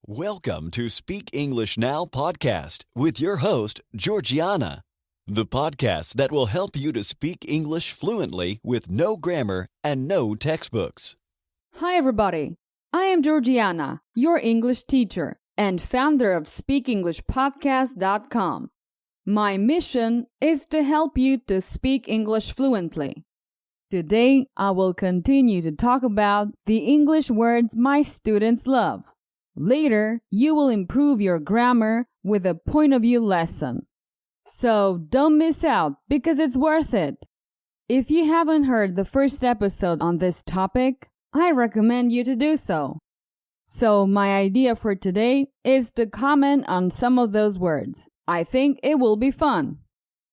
Welcome to Speak English Now podcast with your host, Georgiana, the podcast that will help you to speak English fluently with no grammar and no textbooks. Hi, everybody. I am Georgiana, your English teacher and founder of SpeakEnglishPodcast.com. My mission is to help you to speak English fluently. Today, I will continue to talk about the English words my students love. Later, you will improve your grammar with a point of view lesson. So don't miss out because it's worth it. If you haven't heard the first episode on this topic, I recommend you to do so. So my idea for today is to comment on some of those words. I think it will be fun.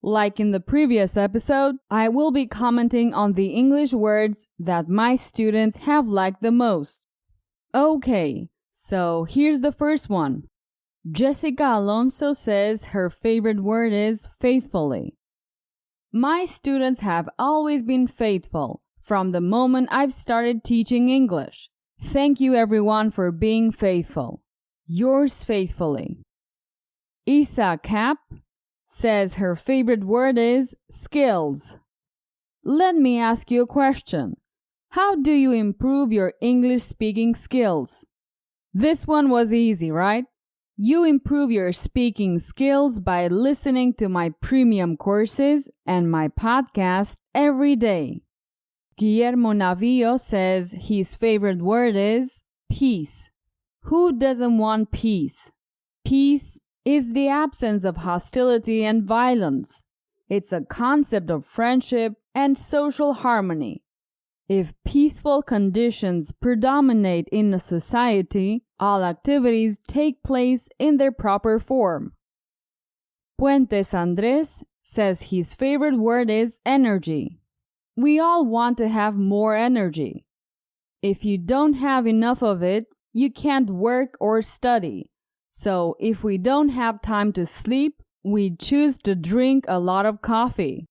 Like in the previous episode, I will be commenting on the English words that my students have liked the most. Okay. So here's the first one. Jessica Alonso says her favorite word is faithfully. My students have always been faithful from the moment I've started teaching English. Thank you everyone for being faithful. Yours faithfully. Isa Cap says her favorite word is skills. Let me ask you a question. How do you improve your English speaking skills? This one was easy, right? You improve your speaking skills by listening to my premium courses and my podcast every day. Guillermo Navillo says his favorite word is peace. Who doesn't want peace? Peace is the absence of hostility and violence. It's a concept of friendship and social harmony. If peaceful conditions predominate in a society, all activities take place in their proper form. Puentes Andres says his favorite word is energy. We all want to have more energy. If you don't have enough of it, you can't work or study. So if we don't have time to sleep, we choose to drink a lot of coffee.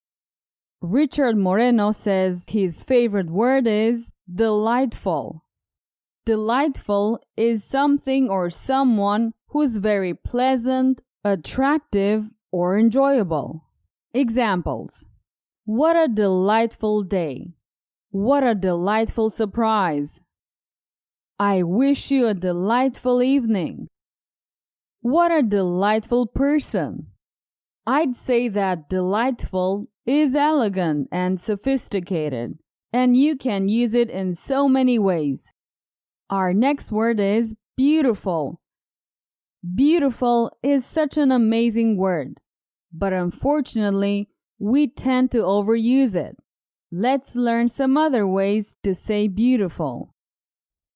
Richard Moreno says his favorite word is delightful. Delightful is something or someone who's very pleasant, attractive, or enjoyable. Examples. What a delightful day. What a delightful surprise. I wish you a delightful evening. What a delightful person. I'd say that delightful is elegant and sophisticated, and you can use it in so many ways. Our next word is beautiful. Beautiful is such an amazing word, but unfortunately, we tend to overuse it. Let's learn some other ways to say beautiful.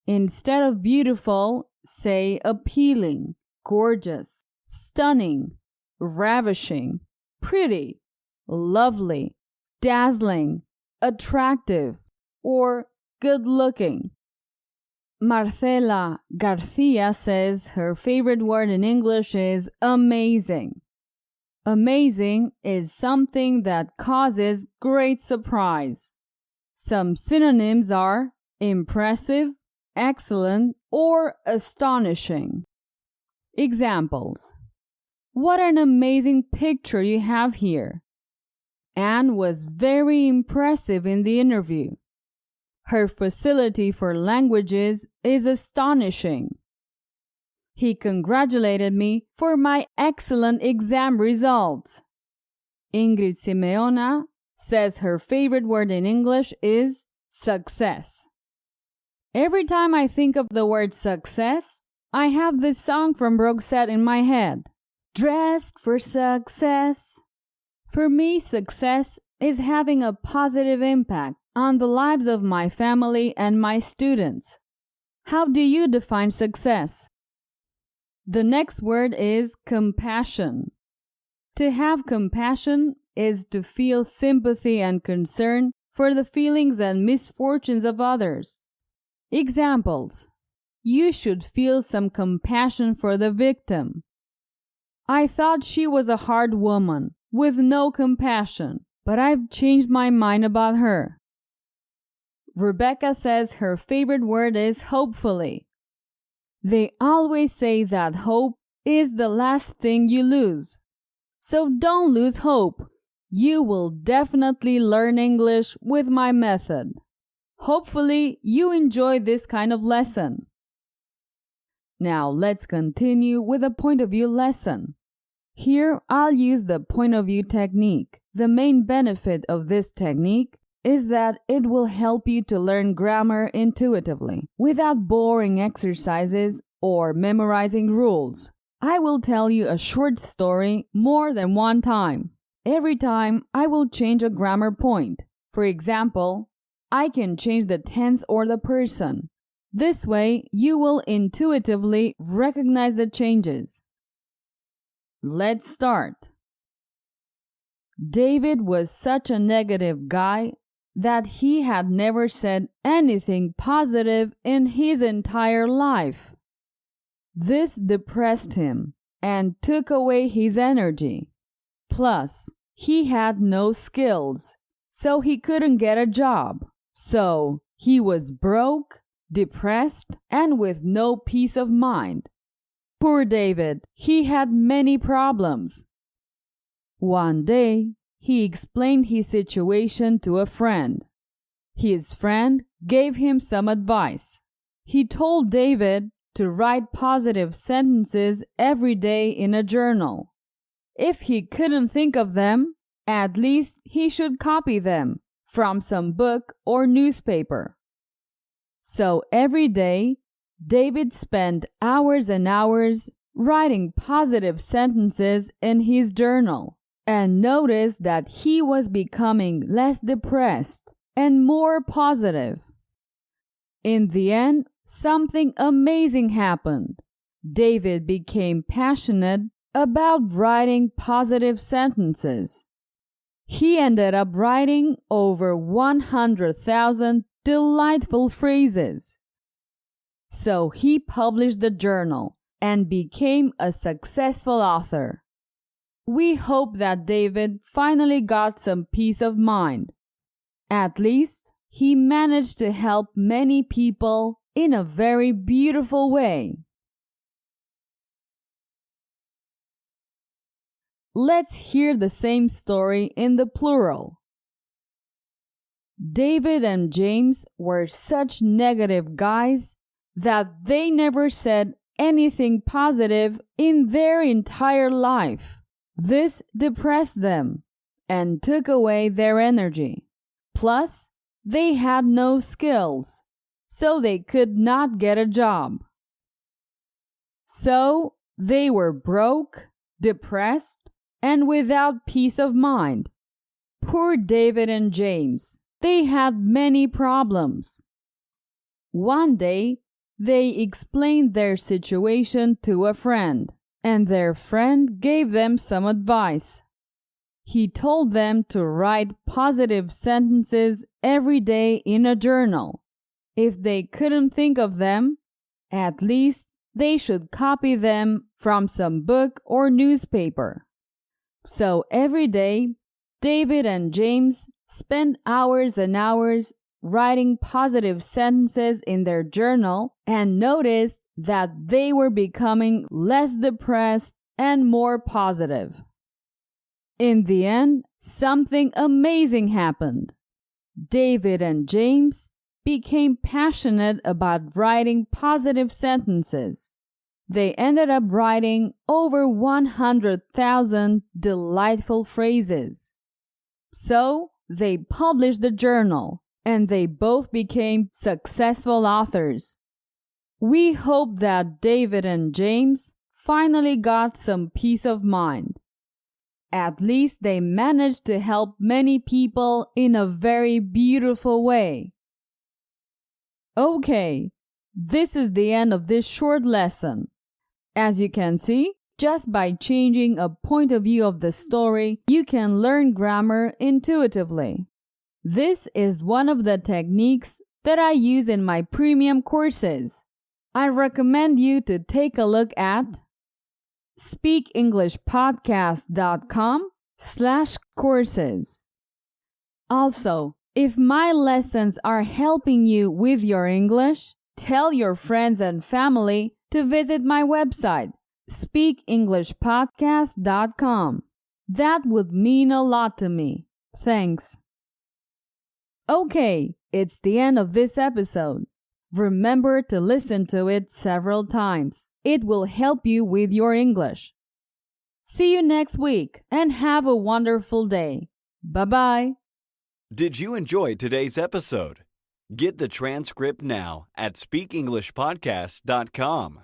Instead of beautiful, say appealing, gorgeous, stunning, ravishing, pretty, lovely, dazzling, attractive, or good-looking. Marcela Garcia says her favorite word in English is amazing. Amazing is something that causes great surprise. Some synonyms are impressive, excellent, or astonishing. Examples. What an amazing picture you have here. Anne was very impressive in the interview. Her facility for languages is astonishing. He congratulated me for my excellent exam results. Ingrid Simeona says her favorite word in English is success. Every time I think of the word success, I have this song from Roxette in my head. Dressed for success. For me, success is having a positive impact on the lives of my family and my students. How do you define success? The next word is compassion. To have compassion is to feel sympathy and concern for the feelings and misfortunes of others. Examples. You should feel some compassion for the victim. I thought she was a hard woman with no compassion, but I've changed my mind about her. Rebecca says her favorite word is hopefully. They always say that hope is the last thing you lose. So don't lose hope. You will definitely learn English with my method. Hopefully, you enjoy this kind of lesson. Now, let's continue with a point of view lesson. Here, I'll use the point of view technique. The main benefit of this technique is that it will help you to learn grammar intuitively, without boring exercises or memorizing rules. I will tell you a short story more than one time. Every time, I will change a grammar point. For example, I can change the tense or the person. This way, you will intuitively recognize the changes. Let's start. David was such a negative guy that he had never said anything positive in his entire life. This depressed him and took away his energy. Plus, he had no skills, so he couldn't get a job. So, he was broke, depressed, and with no peace of mind. Poor David, he had many problems. One day, he explained his situation to a friend. His friend gave him some advice. He told David to write positive sentences every day in a journal. If he couldn't think of them, at least he should copy them from some book or newspaper. So every day, David spent hours and hours writing positive sentences in his journal, and noticed that he was becoming less depressed and more positive. In the end, something amazing happened. David became passionate about writing positive sentences. He ended up writing over 100,000 delightful phrases. So he published the journal and became a successful author. We hope that David finally got some peace of mind. At least, he managed to help many people in a very beautiful way. Let's hear the same story in the plural. David and James were such negative guys that they never said anything positive in their entire life. This depressed them and took away their energy. Plus, they had no skills, so they could not get a job. So, they were broke, depressed, and without peace of mind. Poor David and James, they had many problems. One day, they explained their situation to a friend, and their friend gave them some advice. He told them to write positive sentences every day in a journal. If they couldn't think of them, at least they should copy them from some book or newspaper. So every day, David and James spent hours and hours writing positive sentences in their journal and noticed that they were becoming less depressed and more positive. In the end, something amazing happened. David and James became passionate about writing positive sentences. They ended up writing over 100,000 delightful phrases. So, they published the journal, and they both became successful authors. We hope that David and James finally got some peace of mind. At least they managed to help many people in a very beautiful way. Okay, this is the end of this short lesson. As you can see, just by changing a point of view of the story, you can learn grammar intuitively. This is one of the techniques that I use in my premium courses. I recommend you to take a look at speakenglishpodcast.com/courses. Also, if my lessons are helping you with your English, tell your friends and family to visit my website, speakenglishpodcast.com. That would mean a lot to me. Thanks. Okay, it's the end of this episode. Remember to listen to it several times. It will help you with your English. See you next week and have a wonderful day. Bye-bye. Did you enjoy today's episode? Get the transcript now at speakenglishpodcast.com.